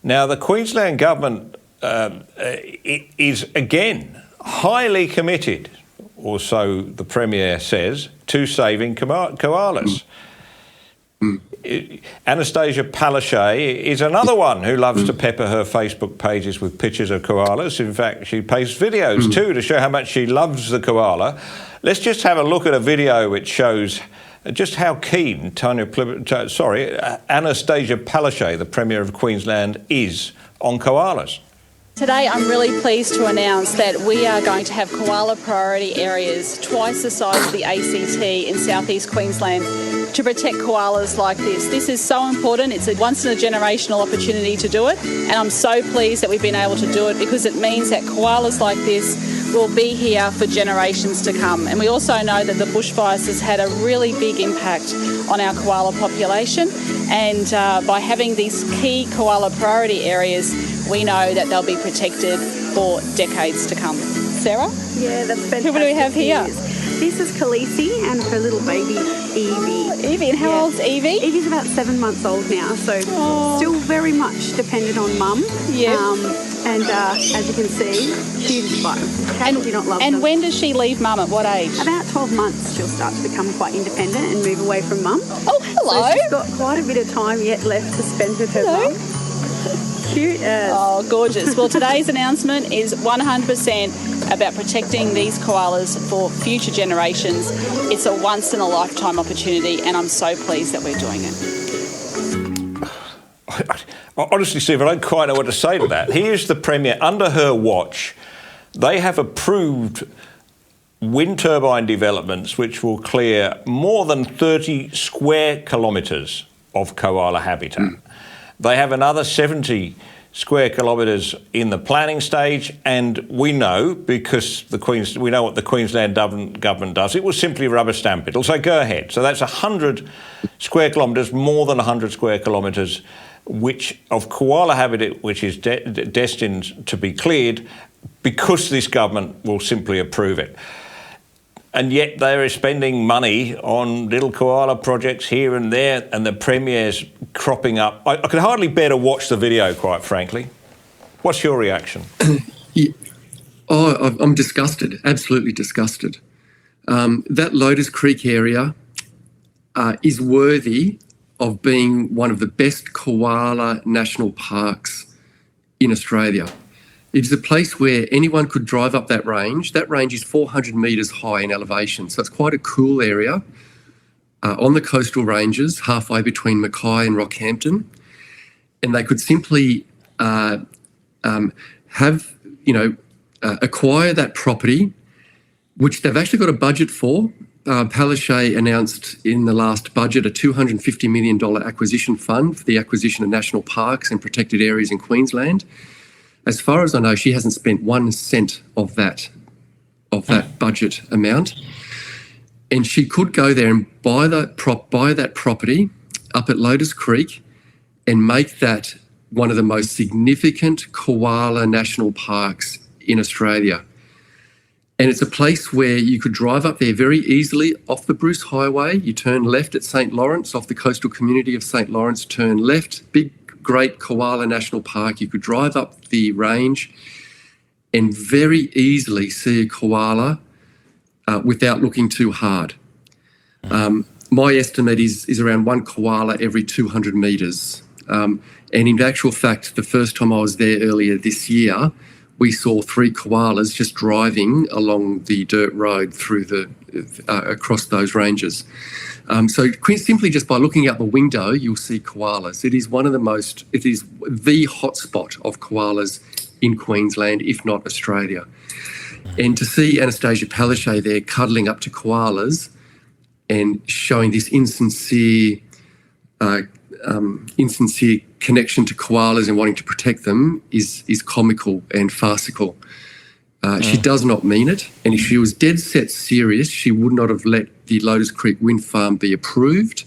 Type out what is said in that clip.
Now, the Queensland government is, again, highly committed, or so the Premier says, to saving koalas. Annastacia Palaszczuk is another one who loves to pepper her Facebook pages with pictures of koalas. In fact, she posts videos too to show how much she loves the koala. Let's just have a look at a video which shows just how keen Annastacia Palaszczuk, the Premier of Queensland, is on koalas. Today I'm really pleased to announce that we are going to have koala priority areas twice the size of the ACT in southeast Queensland to protect koalas like this. This is so important. It's a once-in-a-generational opportunity to do it, and I'm so pleased that we've been able to do it because it means that koalas like this will be here for generations to come. And we also know that the bushfires has had a really big impact on our koala population, and by having these key koala priority areas, we know that they'll be protected for decades to come. Sarah? Yeah, that's fantastic. Who do we have here? This is Khaleesi and her little baby, Evie. Evie, and how old's Evie? Evie's about 7 months old now, so still very much dependent on mum. Yeah. And as you can see, she's fine. How do you not love them? And when does she leave mum? At what age? About 12 months she'll start to become quite independent and move away from mum. Oh, hello. So she's got quite a bit of time yet left to spend with her mum. Cute as. Oh, gorgeous. Well, today's announcement is 100% about protecting these koalas for future generations. It's a once-in-a-lifetime opportunity, and I'm so pleased that we're doing it. Honestly, Steve, I don't quite know what to say to that. Here's the Premier. Under her watch, they have approved wind turbine developments which will clear more than 30 square kilometres of koala habitat. They have another 70 square kilometres in the planning stage, and we know, because we know what the Queensland government does, it will simply rubber stamp it. It'll say, go ahead. So that's 100 square kilometres, more than 100 square kilometres, which of koala habitat which is destined to be cleared, because this government will simply approve it. And yet they are spending money on little koala projects here and there, and the Premier's cropping up. I can hardly bear to watch the video, quite frankly. What's your reaction? I'm disgusted, absolutely disgusted. That Lotus Creek area is worthy of being one of the best koala national parks in Australia. It's a place where anyone could drive up that range. That range is 400 metres high in elevation, so it's quite a cool area on the coastal ranges, halfway between Mackay and Rockhampton. And they could simply acquire that property, which they've actually got a budget for. Palaszczuk announced in the last budget a $250 million acquisition fund for the acquisition of national parks and protected areas in Queensland. As far as I know, she hasn't spent 1 cent of that budget amount, and she could go there and buy that property up at Lotus Creek and make that one of the most significant koala national parks in Australia. And it's a place where you could drive up there very easily off the Bruce Highway. You turn left at St. Lawrence, off the coastal community of St. Lawrence, turn left, big great koala national park. You could drive up the range and very easily see a koala without looking too hard. My estimate is around one koala every 200 metres. And in actual fact, the first time I was there earlier this year, we saw 3 koalas just driving along the dirt road through across those ranges. So simply just by looking out the window, you'll see koalas. It is the hotspot of koalas in Queensland, if not Australia. And to see Annastacia Palaszczuk there cuddling up to koalas and showing this insincere connection to koalas and wanting to protect them is comical and farcical. She does not mean it, and if she was dead set serious, she would not have let the Lotus Creek wind farm be approved.